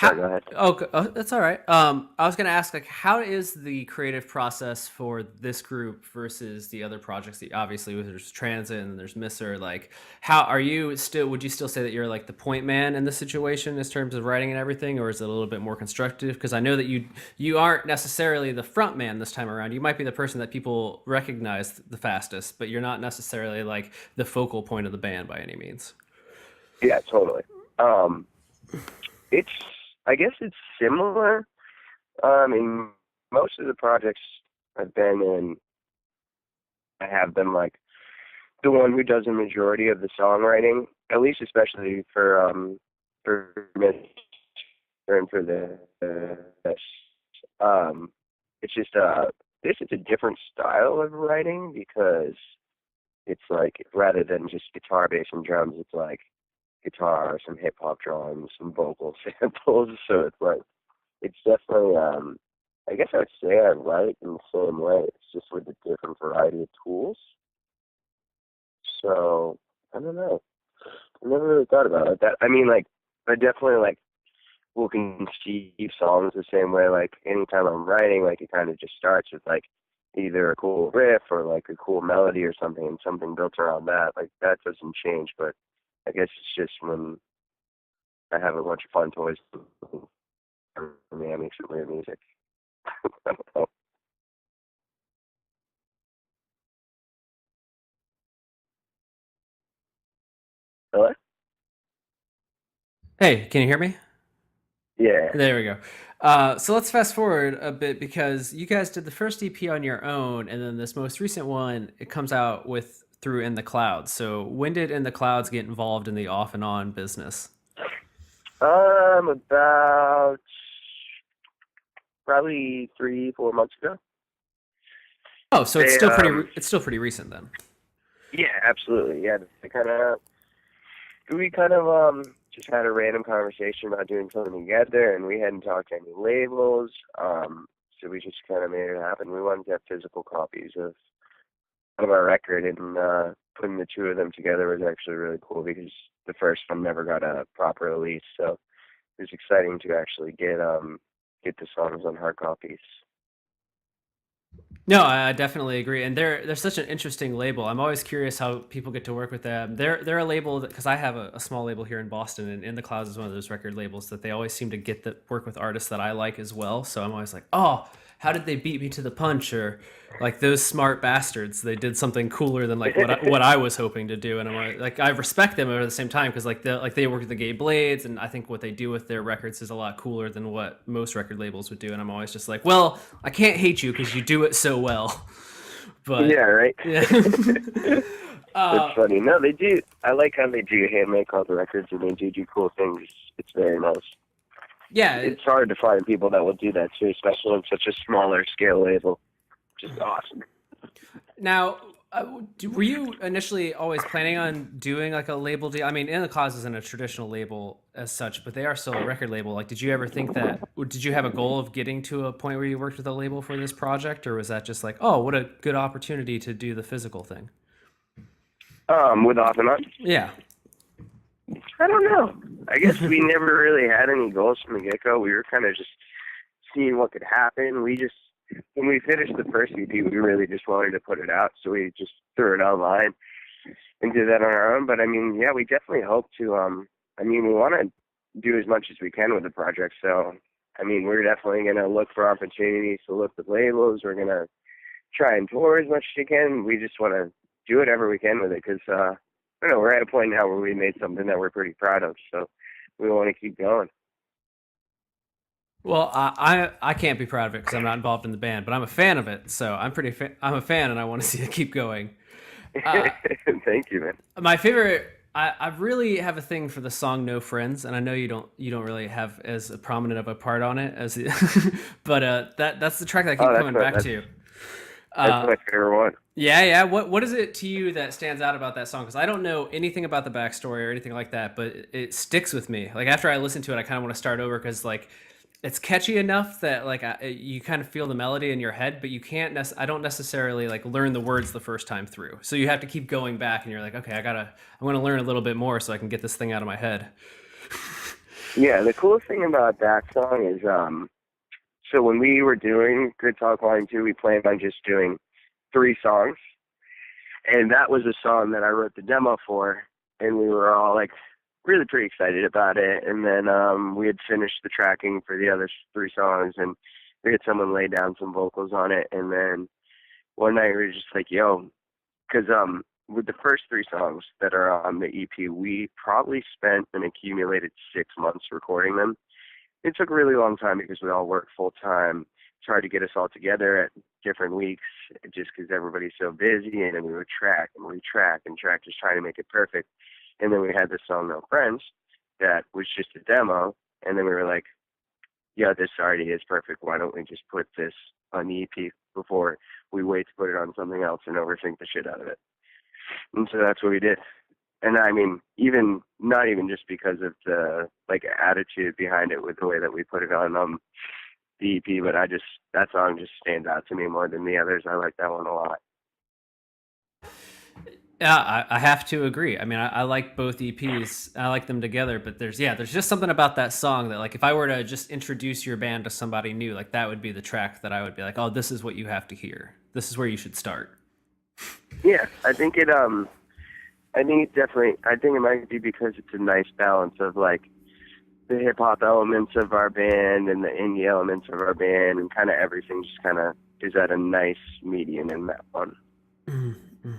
sorry, go ahead.
Oh, that's all right. I was going to ask, like, how is the creative process for this group versus the other projects? Obviously, there's Transit and there's Misser. Like, how are you still? Would you still say that you're like the point man in this situation in terms of writing and everything, or is it a little bit more constructive? Because I know that you aren't necessarily the front man this time around. You might be the person that people recognize the fastest, but you're not necessarily like the focal point of the band by any means.
Yeah, totally. I guess it's similar. In most of the projects I've been in, I have been like the one who does the majority of the songwriting, at least especially for me and for it's just this is a different style of writing because it's like rather than just guitar, bass, and drums, it's like guitar, some hip hop drums, some vocal samples. So it's like it's definitely I guess I would say I write in the same way. It's just with a different variety of tools. So I don't know. I never really thought about it. I mean, like I definitely like will conceive songs the same way. Like anytime I'm writing, like it kind of just starts with like either a cool riff or like a cool melody or something, and something built around that. Like that doesn't change, but I guess it's just when I have a bunch of fun toys for me, I make some weird music. I don't know. Hello?
Hey, can you hear me?
Yeah.
There we go. So let's fast forward a bit because you guys did the first EP on your own, and then this most recent one, it comes out through In the Clouds. So when did In the Clouds get involved in the Off and On business?
About probably 3-4 months ago.
Oh, so it's still pretty recent then.
Yeah, absolutely. Yeah, we kind of just had a random conversation about doing something together, and we hadn't talked to any labels, so we just kind of made it happen. We wanted to have physical copies of our record, and putting the two of them together was actually really cool because the first one never got a proper release, so it was exciting to actually get the songs on hard copies.
No, I definitely agree, and they're such an interesting label. I'm always curious how people get to work with them. They're a label because I have a small label here in Boston, and In the Clouds is one of those record labels that they always seem to get the work with artists that I like as well. So I'm always like, oh, how did they beat me to the punch, or like those smart bastards, they did something cooler than like what I was hoping to do. And I'm like, I respect them, but at the same time, because like they work with the Gay Blades, and I think what they do with their records is a lot cooler than what most record labels would do. And I'm always just like, well, I can't hate you because you do it so well. But
Yeah, right.
yeah.
That's funny. No, they do. I like how they do handmade called records, and they do cool things. It's very nice.
Yeah,
It's hard to find people that will do that too, especially on such a smaller scale label. Just awesome.
Now, were you initially always planning on doing like a label deal? I mean, In the Cause isn't a traditional label as such, but they are still a record label. Like, did you ever think that? Did you have a goal of getting to a point where you worked with a label for this project, or was that just like, oh, what a good opportunity to do the physical thing?
With Off and On?
Yeah.
I don't know. I guess we never really had any goals from the get-go. We were kind of just seeing what could happen. When we finished the first EP, we really just wanted to put it out, so we just threw it online and did that on our own. But I mean, yeah, we definitely hope to. We want to do as much as we can with the project. So, I mean, we're definitely going to look for opportunities to look with labels. We're going to try and tour as much as we can. We just want to do whatever we can with it because, I don't know, we're at a point now where we made something that we're pretty proud of. So we want to keep going.
Well, I can't be proud of it because I'm not involved in the band, but I'm a fan of it. So I'm a fan, and I want to see it keep going.
Thank you, man.
My favorite. I really have a thing for the song "No Friends," and I know you don't really have as prominent of a part on it as, but that's the track that I keep coming back to.
That's my favorite one.
Yeah. What is it to you that stands out about that song? Because I don't know anything about the backstory or anything like that, but it sticks with me. Like after I listen to it, I kind of want to start over because like it's catchy enough that like you kind of feel the melody in your head, but you can't. I don't necessarily like learn the words the first time through. So you have to keep going back, and you're like, okay, I'm going to learn a little bit more so I can get this thing out of my head.
Yeah, the coolest thing about that song is, so when we were doing Good Talk Line 2, we planned on just doing 3 songs, and that was a song that I wrote the demo for, and we were all like really pretty excited about it. And then we had finished the tracking for the other 3 songs, and we had someone lay down some vocals on it. And then one night we were just like, yo, because with the first 3 songs that are on the EP, we probably spent an accumulated 6 months recording them. It took a really long time because we all worked full time. It's hard to get us all together at different weeks just because everybody's so busy, and then we would track and retrack and track, just trying to make it perfect. And then we had this song, No Friends, that was just a demo. And then we were like, yeah, this already is perfect. Why don't we just put this on the EP before we wait to put it on something else and overthink the shit out of it? And so that's what we did. And I mean, not even just because of the like attitude behind it with the way that we put it on the EP, but that song just stands out to me more than the others. I like that one a lot.
Yeah, I have to agree. I mean, I like both EPs. I like them together, but there's just something about that song that like if I were to just introduce your band to somebody new, like that would be the track that I would be like, oh, this is what you have to hear. This is where you should start.
Yeah, I think it might be because it's a nice balance of like the hip hop elements of our band and the indie elements of our band, and kind of everything just kind of is at a nice median in that one.
Mm-hmm.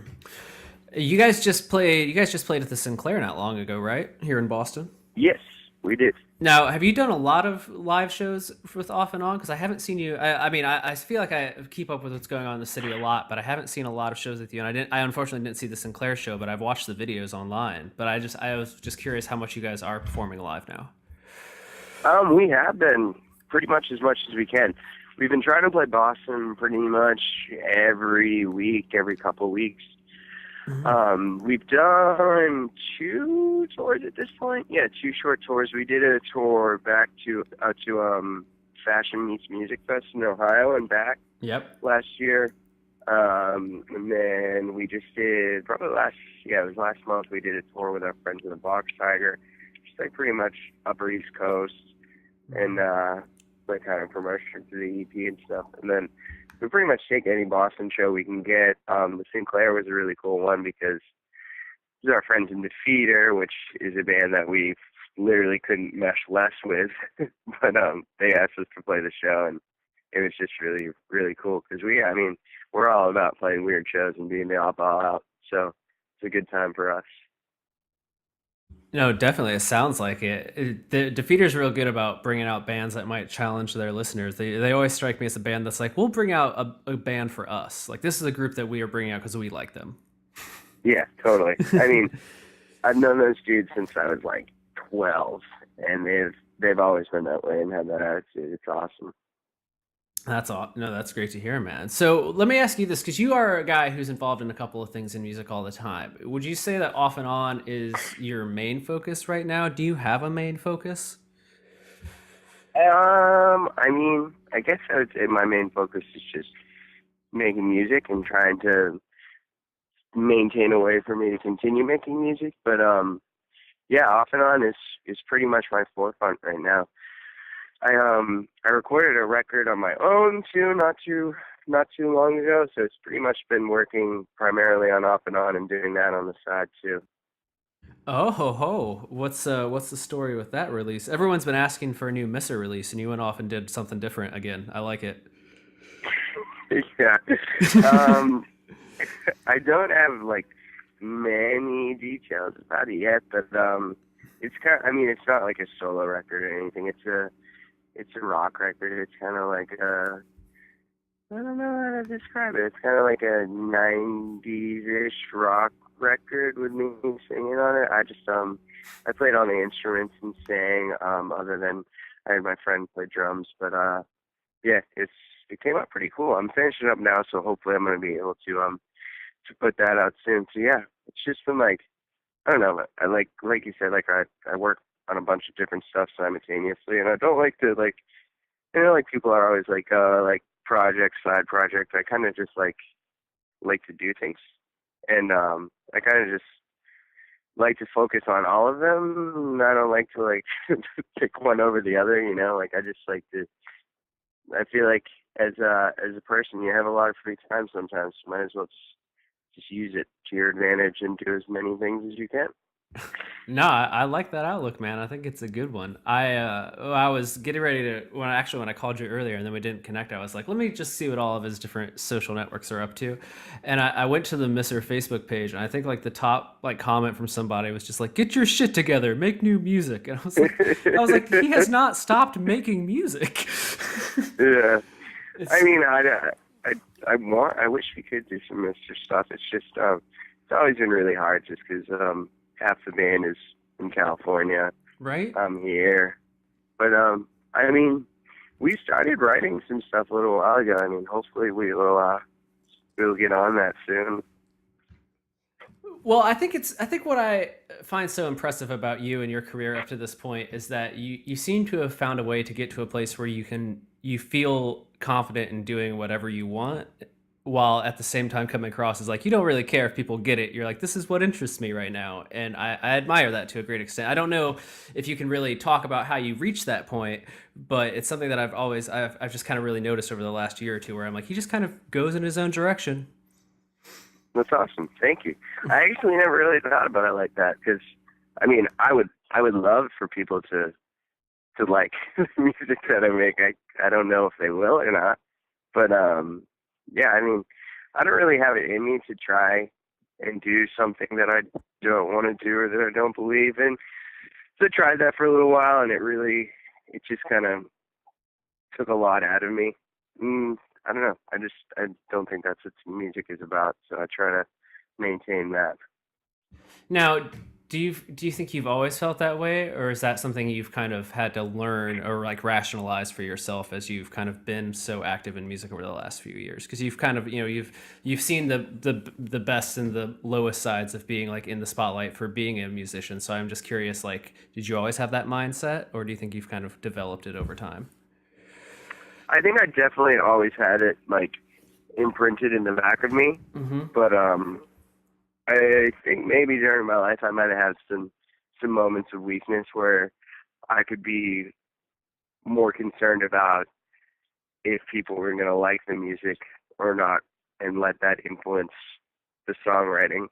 You guys just played at the Sinclair not long ago, right? Here in Boston?
Yes, we did.
Now, have you done a lot of live shows with Off and On? Because I haven't seen you. I feel like I keep up with what's going on in the city a lot, but I haven't seen a lot of shows with you. And I unfortunately didn't see the Sinclair show, but I've watched the videos online. But I was just curious how much you guys are performing live now.
We have been pretty much as we can. We've been trying to play Boston pretty much every week, every couple of weeks. Mm-hmm. We've done 2 tours at this point. Yeah, 2 short tours. We did a tour back to Fashion Meets Music Fest in Ohio and back.
Yep.
Last year. And then we just did last month we did a tour with our friends in the Box Tiger. Just like pretty much Upper East Coast and like kind of promotion to the EP and stuff. And then we pretty much take any Boston show we can get. The Sinclair was a really cool one because this is our friends in Defeater, which is a band that we literally couldn't mesh less with. But they asked us to play the show, and it was just really, really cool because we're all about playing weird shows and being the oddball out. So it's a good time for us.
No, definitely. It sounds like it. The Defeater's real good about bringing out bands that might challenge their listeners. They always strike me as a band that's like, we'll bring out a band for us. Like, this is a group that we are bringing out because we like them.
Yeah, totally. I've known those dudes since I was like 12, and they've always been that way and had that attitude. It's awesome.
That's great to hear, man. So let me ask you this, because you are a guy who's involved in a couple of things in music all the time. Would you say that Off and On is your main focus right now? Do you have a main focus?
I guess I would say my main focus is just making music and trying to maintain a way for me to continue making music. But yeah, Off and On is pretty much my forefront right now. I recorded a record on my own too, not too long ago. So it's pretty much been working primarily on Off and On and doing that on the side too.
Oh ho ho! What's the story with that release? Everyone's been asking for a new Misser release, and you went off and did something different again. I like it.
Yeah. I don't have like many details about it yet, but it's it's not like a solo record or anything. It's a rock record. It's kind of like I don't know how to describe it. It's kind of like a 90s-ish rock record with me singing on it. I played all the instruments and sang, other than I had my friend play drums, but yeah, it came out pretty cool. I'm finishing up now, so hopefully I'm going to be able to put that out soon. So yeah, it's just been like, I don't know, I like you said, like I work on a bunch of different stuff simultaneously, and I don't like to like people are always like side project. I kind of just like to do things, and I kind of just like to focus on all of them. I don't like to like pick one over the other, like I just like to. I feel like as a person, you have a lot of free time sometimes. So might as well just use it to your advantage and do as many things as you can.
No, I like that outlook, man. I think it's a good one. I was getting ready to when I called you earlier and then we didn't connect. I was like, let me just see what all of his different social networks are up to, and I went to the Misser Facebook page, and I think like the top like comment from somebody was just like, "Get your shit together, make new music." And I was like, he has not stopped making music.
Yeah, I wish we could do some Mr. stuff. It's just it's always been really hard just because half the band is in California.
Right.
I'm here. But we started writing some stuff a little while ago. Hopefully we'll get on that soon.
Well, I think what I find so impressive about you and your career up to this point is that you seem to have found a way to get to a place where you feel confident in doing whatever you want, while at the same time coming across as like you don't really care if people get it. You're like, this is what interests me right now, and I admire that to a great extent. I don't know if you can really talk about how you reached that point, but it's something that I've just kind of really noticed over the last year or two, where I'm like, he just kind of goes in his own direction.
That's awesome. Thank you. I actually never really thought about it like that because, I would love for people to like the music that I make. I don't know if they will or not, but yeah, I don't really have it in me to try and do something that I don't want to do or that I don't believe in. So I tried that for a little while, and it just kind of took a lot out of me. I don't know. I don't think that's what music is about. So I try to maintain that.
Now, do you think you've always felt that way, or is that something you've kind of had to learn or like rationalize for yourself as you've kind of been so active in music over the last few years? Because you've kind of you've seen the best and the lowest sides of being like in the spotlight for being a musician. So I'm just curious, like, did you always have that mindset, or do you think you've kind of developed it over time?
I think I definitely always had it like imprinted in the back of me, but I think maybe during my life I might have had some moments of weakness where I could be more concerned about if people were going to like the music or not, and let that influence the songwriting.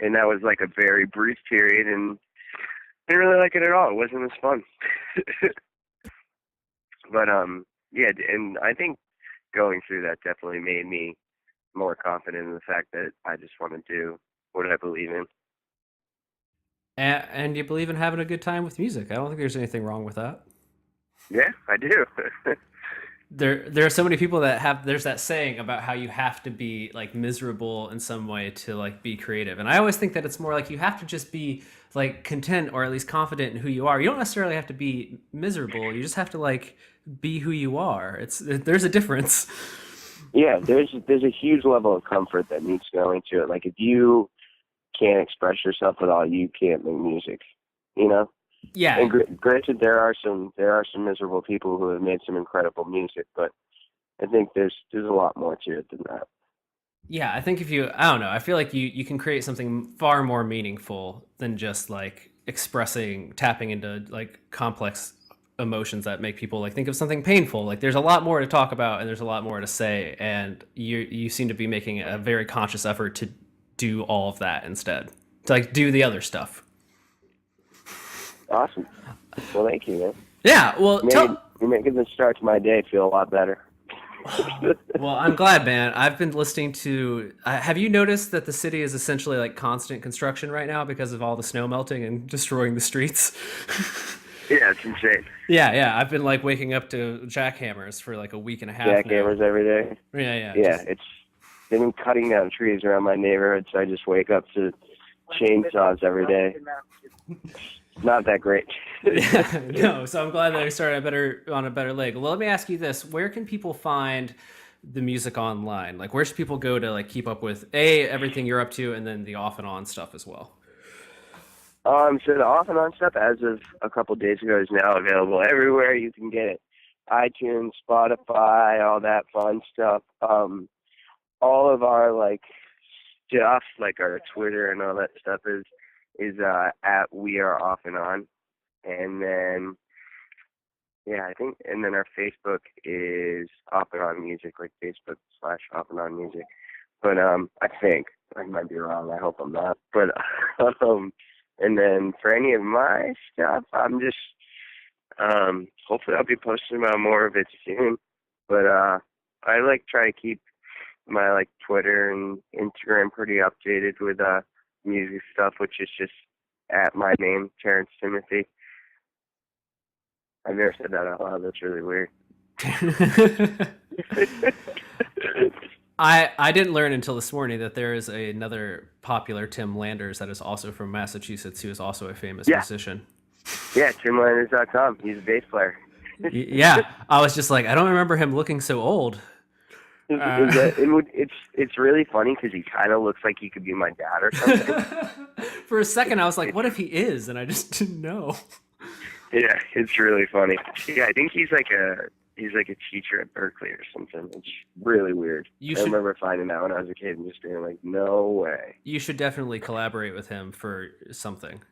And that was like a very brief period, and I didn't really like it at all. It wasn't as fun. But Yeah, and I think going through that definitely made me more confident in the fact that I just want to do what I believe in.
And you believe in having a good time with music. I don't think there's anything wrong with that.
Yeah, I do.
There are so many people that have, there's that saying about how you have to be like miserable in some way to like be creative. And I always think that it's more like you have to just be like content or at least confident in who you are. You don't necessarily have to be miserable. You just have to like be who you are. There's a difference.
Yeah, there's a huge level of comfort that needs to go into it. Like if you can't express yourself at all, you can't make music. You know.
Yeah.
And granted, there are some miserable people who have made some incredible music, but I think there's a lot more to it than that.
Yeah, I think I don't know, I feel like you can create something far more meaningful than just like tapping into like complex emotions that make people like think of something painful. Like there's a lot more to talk about and there's a lot more to say, and you seem to be making a very conscious effort to do all of that instead, to like do the other stuff.
Awesome. Well, thank you, man.
Yeah, well,
You're making the start to my day feel a lot better.
Well, I'm glad, man. I've been listening to. Have you noticed that the city is essentially like constant construction right now because of all the snow melting and destroying the streets?
Yeah, it's insane.
Yeah. I've been like waking up to jackhammers for like a week and a half.
Jackhammers every day.
Yeah.
They've been cutting down trees around my neighborhood, so I just wake up to chainsaws every day. Not that great.
Yeah, no. So I'm glad that I started on a better leg. Well, let me ask you this: where can people find the music online? Like, where should people go to like keep up with everything you're up to, and then the off and on stuff as well?
So the off and on stuff, as of a couple days ago, is now available everywhere you can get it. iTunes, Spotify, all that fun stuff. All of our like stuff, like our Twitter and all that stuff, is at We Are Off and On, and then and then our Facebook is Off and On Music, like Facebook/Off and On Music. But I think I might be wrong. I hope I'm not. But and then for any of my stuff, I'm just hopefully I'll be posting about more of it soon. But I like try to keep my like Twitter and Instagram pretty updated with music stuff, which is just at my name, Terrence Timothy. I've never said that out loud. That's really weird.
I didn't learn until this morning that there is another popular Tim Landers that is also from Massachusetts, who is also a famous musician.
Yeah, TimLanders.com. He's a bass player.
Yeah, I was just like, I don't remember him looking so old.
It's really funny because he kind of looks like he could be my dad or something.
For a second, I was like, what if he is? And I just didn't know.
Yeah, it's really funny. Yeah, I think he's like a teacher at Berkeley or something. It's really weird. I remember finding out when I was a kid and just being like, no way.
You should definitely collaborate with him for something.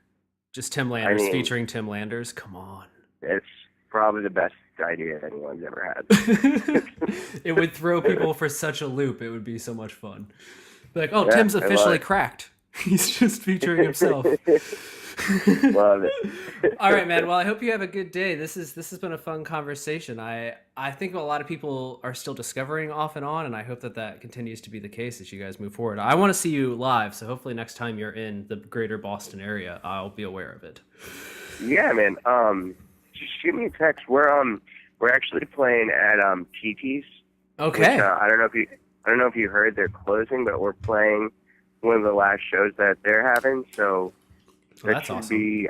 Just Tim Landers featuring Tim Landers. Come on.
It's probably the best idea anyone's ever had.
It would throw people for such a loop. It would be so much fun. Like, oh, yeah, Tim's officially cracked. He's just featuring himself.
Love it.
All right, man. Well, I hope you have a good day. This has been a fun conversation. I think a lot of people are still discovering Off and On, and I hope that continues to be the case as you guys move forward. I want to see you live, so hopefully next time you're in the greater Boston area, I'll be aware of it. Yeah, man. Just shoot me a text. We're actually playing at TT's. Okay. Which, I don't know if you heard they're closing, but we're playing one of the last shows that they're having. So that should be.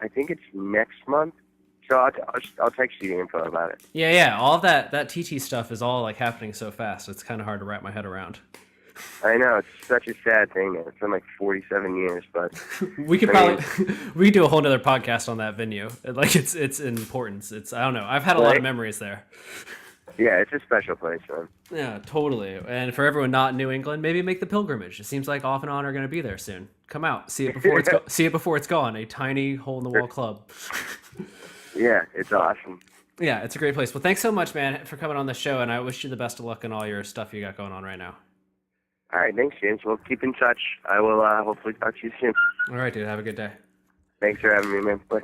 I think it's next month. So I'll text you the info about it. Yeah. All of that TT stuff is all like happening so fast. It's kind of hard to wrap my head around. I know, it's such a sad thing. It's been like 47 years, but we could we could do a whole nother podcast on that venue. Like its importance. I don't know. I've had a lot of memories there. Yeah, it's a special place, man. Yeah, totally. And for everyone not in New England, maybe make the pilgrimage. It seems like Off and On are going to be there soon. Come out, see it before it's gone. A tiny hole in the wall club. Yeah, it's awesome. Yeah, it's a great place. Well, thanks so much, man, for coming on the show, and I wish you the best of luck in all your stuff you got going on right now. All right, thanks, James. We'll keep in touch. I will hopefully talk to you soon. All right, dude. Have a good day. Thanks for having me, man. Bye.